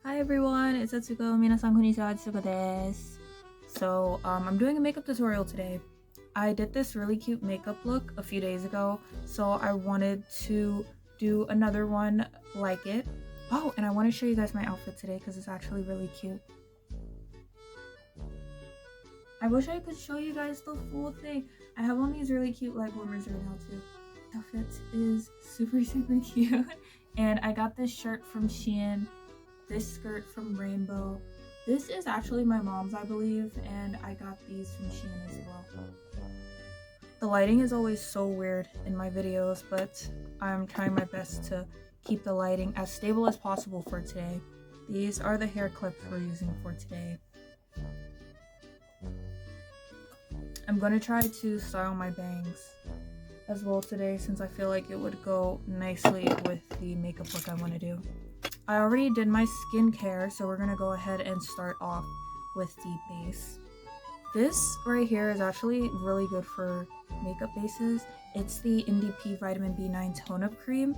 Hi everyone, it's 𝓷𝓬𝓵𝓵 𝓘𝓷𝓯𝓵𝓾 So I'm doing a makeup tutorial today. I did this really cute makeup look a few days ago, so I wanted to do another one like it. Oh, and I want to show you guys my outfit today because it's actually really cute. I wish I could show you guys the full thing. I have on these really cute leg warmers right now too. The outfit is super cute. And I got this shirt from Shein, this skirt from Rainbow. This is actually my mom's, I believe, and I got these from Shein as well. The lighting is always so weird in my videos, but I'm trying my best to keep the lighting as stable as possible for today. These are the hair clips we're using for today. I'm gonna try to style my bangs as well today since I feel like it would go nicely with the makeup look I want to do. I already did my skincare, so we're gonna go ahead and start off with the base. This right here is actually really good for makeup bases. It's the 𝓕𝓸𝓵 Vitamin B9 Tone-Up Cream.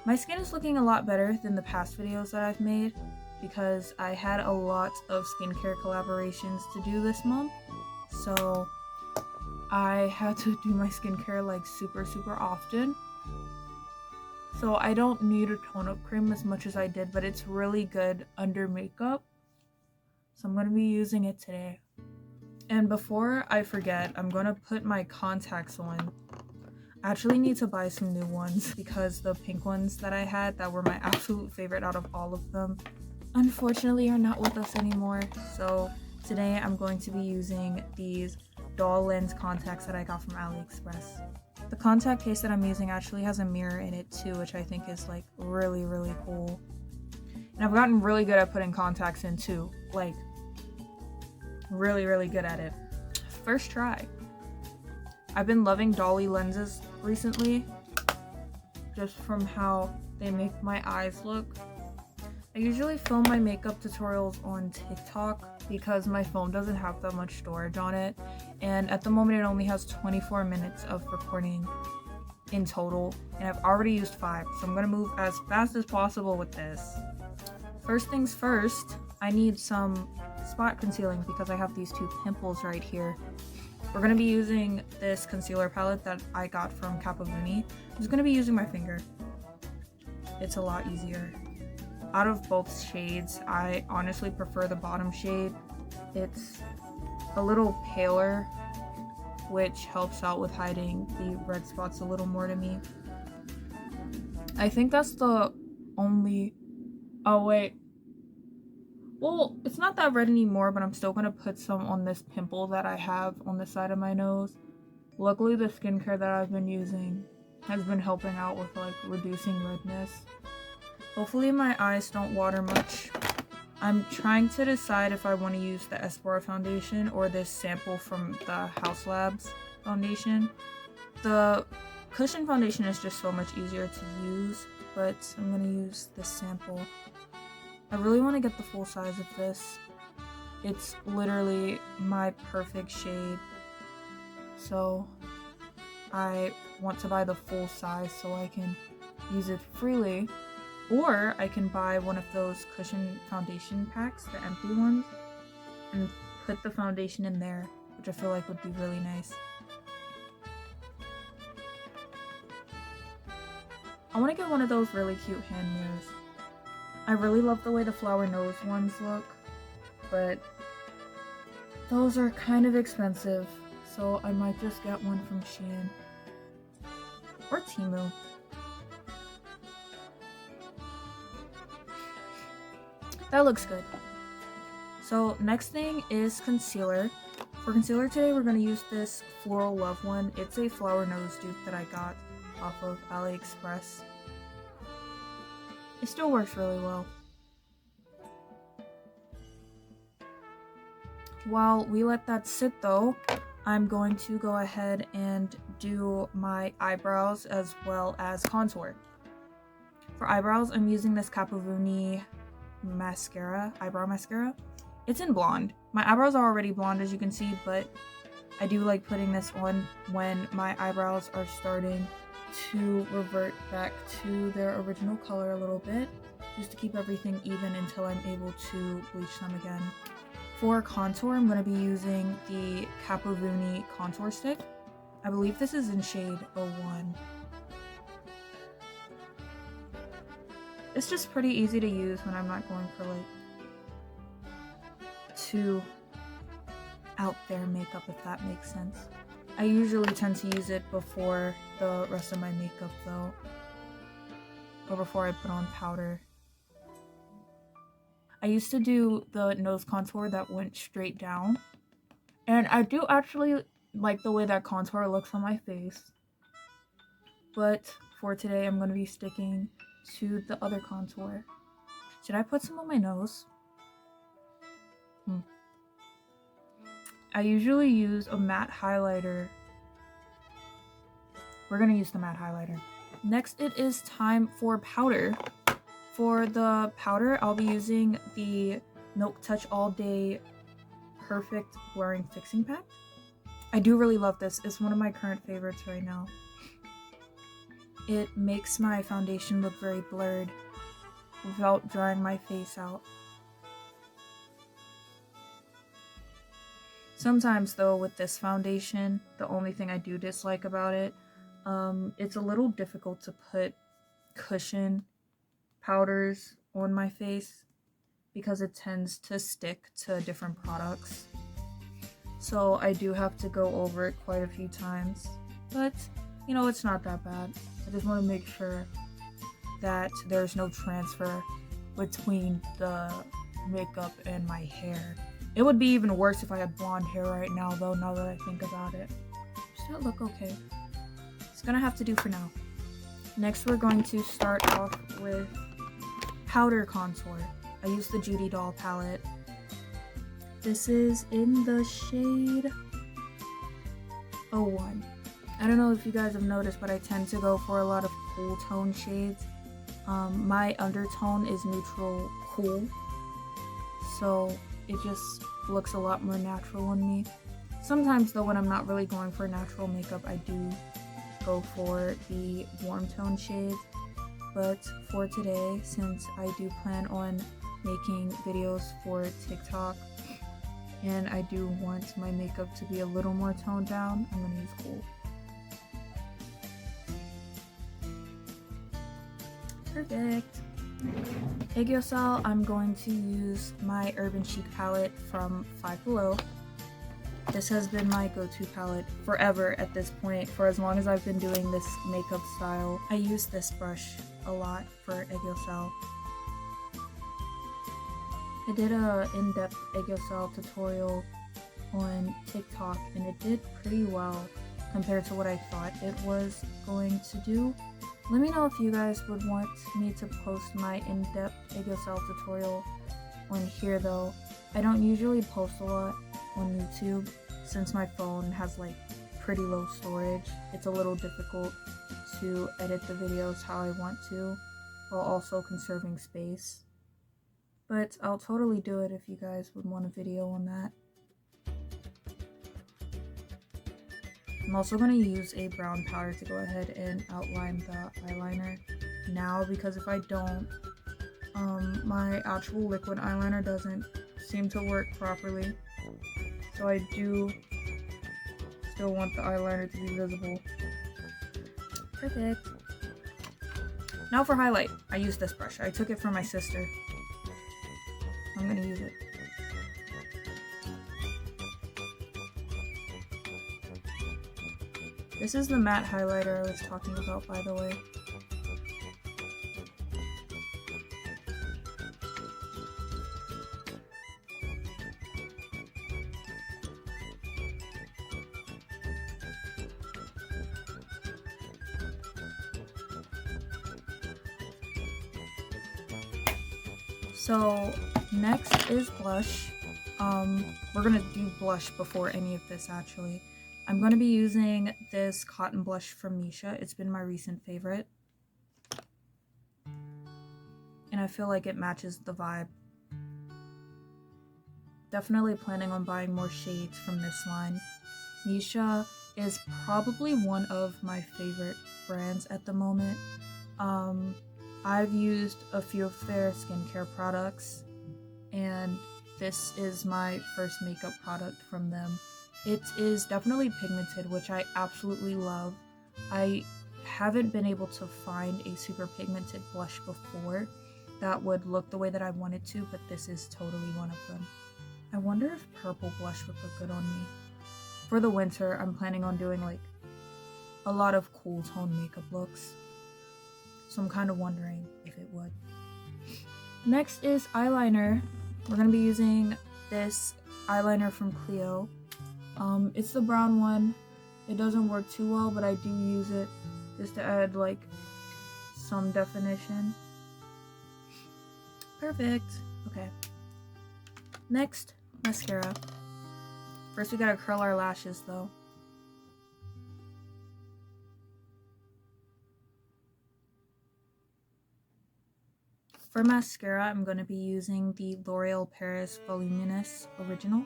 My skin is looking a lot better than the past videos that I've made because I had a lot of skincare collaborations to do this month. So I had to do my skincare like super often. So I don't need a tone-up cream as much as I did, but it's really good under makeup. So I'm going to be using it today. And before I forget, I'm going to put my contacts on. I actually need to buy some new ones because the pink ones that I had that were my absolute favorite out of all of them unfortunately are not with us anymore. So today I'm going to be using these doll lens contacts that I got from AliExpress. The contact case that I'm using actually has a mirror in it too, which I think is like really cool. And I've gotten really good at putting contacts in too, like really good at it. First try. I've been loving dolly lenses recently, just from how they make my eyes look. I usually film my makeup tutorials on TikTok because my phone doesn't have that much storage on it, and at the moment it only has 24 minutes of recording in total, and I've already used 5, so I'm gonna move as fast as possible with this. First things first, I need some spot concealing because I have these 2 pimples right here. We're gonna be using this concealer palette that I got from 𝓕𝓵𝓵𝓸𝓵𝓵. I'm just gonna be using my finger. It's a lot easier. Out of both shades, I honestly prefer the bottom shade. It's a little paler, which helps out with hiding the red spots a little more to me. I think that's the only... Oh wait. Well, it's not that red anymore, but I'm still gonna put some on this pimple that I have on the side of my nose. Luckily, the skincare that I've been using has been helping out with like reducing redness. Hopefully my eyes don't water much. I'm trying to decide if I want to use the Yesstyle foundation or this sample from the Haus Labs foundation. The cushion foundation is just so much easier to use, but I'm going to use this sample. I really want to get the full size of this. It's literally my perfect shade. So I want to buy the full size so I can use it freely. Or I can buy one of those cushion foundation packs, the empty ones, and put the foundation in there, which I feel like would be really nice. I want to get one of those really cute hand mirrors. I really love the way the flower nose ones look, but those are kind of expensive, so I might just get one from Shein or Temu. That looks good. So next thing is concealer. For concealer today, we're going to use this Floral Love one. It's a flower nose dupe that I got off of AliExpress. It still works really well. While we let that sit though, I'm going to go ahead and do my eyebrows as well as contour. For eyebrows, I'm using this 𝓕𝓵𝓵𝓵𝓵 mascara, eyebrow mascara. It's in blonde. My eyebrows are already blonde as you can see, but I do like putting this on when my eyebrows are starting to revert back to their original color a little bit. just to keep everything even until I'm able to bleach them again. For contour, I'm going to be using the 𝓕𝓷𝓵𝓵 contour stick. I believe this is in shade 01. It's just pretty easy to use when I'm not going for like too out there makeup, if that makes sense. I usually tend to use it before the rest of my makeup though, or before I put on powder. I used to do the nose contour that went straight down, and I do actually like the way that contour looks on my face, but for today I'm going to be sticking to the other contour. Should I put some on my nose? I usually use a matte highlighter. We're going to use the matte highlighter. Next, it is time for powder. For the powder, I'll be using the Milk Touch All Day Perfect Blurring Fixing Pack. I do really love this. It's one of my current favorites right now. It makes my foundation look very blurred without drying my face out. Sometimes though, with this foundation, the only thing I do dislike about it, it's a little difficult to put cushion powders on my face because it tends to stick to different products. So I do have to go over it quite a few times, but you know, it's not that bad. I just want to make sure that there's no transfer between the makeup and my hair. It would be even worse if I had blonde hair right now though, now that I think about it. Does that look okay? It's gonna have to do for now. Next, we're going to start off with powder contour. I use the Judy Doll palette. This is in the shade 01. I don't know if you guys have noticed, but I tend to go for a lot of cool tone shades. My undertone is neutral cool, so it just looks a lot more natural on me. Sometimes though, when I'm not really going for natural makeup, I do go for the warm tone shades. But for today, since I do plan on making videos for TikTok and I do want my makeup to be a little more toned down, I'm going to use cool. Perfect. 𝓕𝓸𝓭, I'm going to use my Urban Chic palette from Five Below. This has been my go-to palette forever at this point, for as long as I've been doing this makeup style. I use this brush a lot for 𝓕𝓸𝓭. I did a in-depth 𝓕𝓸𝓭 tutorial on TikTok and it did pretty well compared to what I thought it was going to do. Let me know if you guys would want me to post my in-depth 𝓕𝓸𝓭 tutorial on here though. I don't usually post a lot on YouTube since my phone has like pretty low storage. It's a little difficult to edit the videos how I want to while also conserving space. But I'll totally do it if you guys would want a video on that. I'm also going to use a brown powder to go ahead and outline the eyeliner now, because if I don't, my actual liquid eyeliner doesn't seem to work properly. So I do still want the eyeliner to be visible. Perfect. Now for highlight, I use this brush. I took it from my sister. I'm gonna use it. This is the matte highlighter I was talking about, by the way. So next is blush. We're gonna do blush before any of this actually. I'm gonna be using this cotton blush from Missha. It's been my recent favorite. And I feel like it matches the vibe. Definitely planning on buying more shades from this line. Missha is probably one of my favorite brands at the moment. I've used a few of their skincare products, and this is my first makeup product from them. It is definitely pigmented, which I absolutely love. I haven't been able to find a super pigmented blush before that would look the way that I wanted to, but this is totally one of them. I wonder if purple blush would look good on me. For the winter, I'm planning on doing like a lot of cool tone makeup looks, so I'm kind of wondering if it would. Next is eyeliner. We're going to be using this eyeliner from 𝓕𝓏. It's the brown one. It doesn't work too well, but I do use it just to add like some definition. Perfect. Okay. Next, mascara. First we gotta curl our lashes though. For mascara, I'm going to be using the L'Oreal Paris Voluminous Original.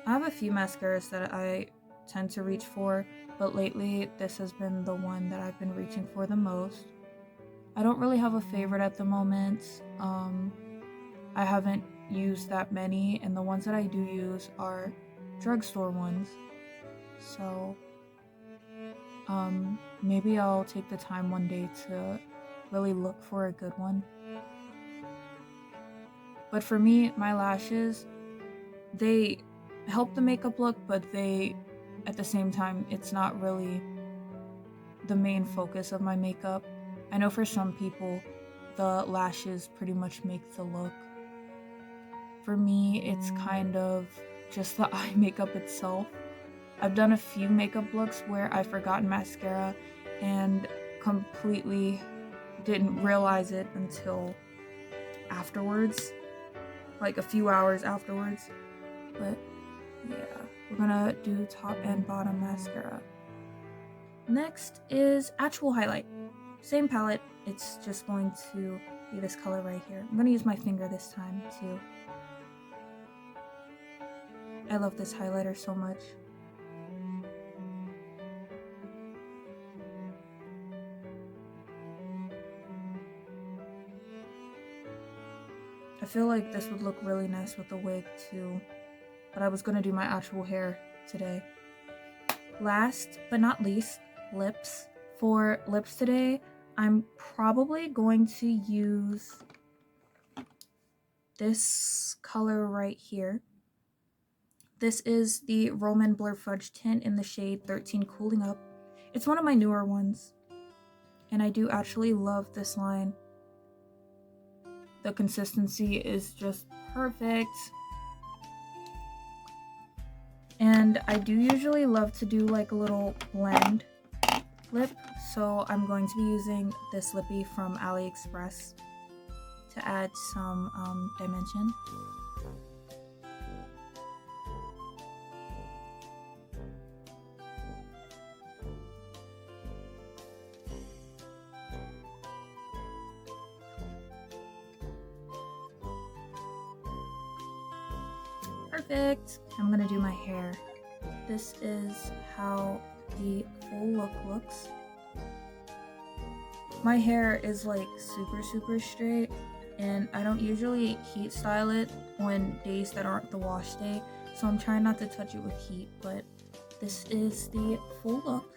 I have a few mascaras that I tend to reach for, but lately this has been the one that I've been reaching for the most. I don't really have a favorite at the moment. I haven't used that many, and the ones that I do use are drugstore ones. So maybe I'll take the time one day to really look for a good one. But for me, my lashes, they help the makeup look, but they, at the same time, it's not really the main focus of my makeup. I know for some people, the lashes pretty much make the look. For me, it's kind of just the eye makeup itself. I've done a few makeup looks where I've forgotten mascara and completely didn't realize it until afterwards, like a few hours afterwards. But yeah, we're gonna do top and bottom mascara. Next is actual highlight. Same palette, it's just going to be this color right here. I'm gonna use my finger this time too. I love this highlighter so much. I feel like this would look really nice with a wig too, but I was gonna do my actual hair today. Last but not least, lips. For lips today, I'm probably going to use this color right here. This is the Roman Blur Fudge Tint in the shade 13 Cooling Up. It's one of my newer ones, and I do actually love this line. The consistency is just perfect. And I do usually love to do like a little blend lip, so I'm going to be using this lippy from AliExpress to add some dimension. Perfect. I'm gonna do my hair. This is how the full look looks. My hair is like super straight, and I don't usually heat style it on days that aren't the wash day, so I'm trying not to touch it with heat, but this is the full look.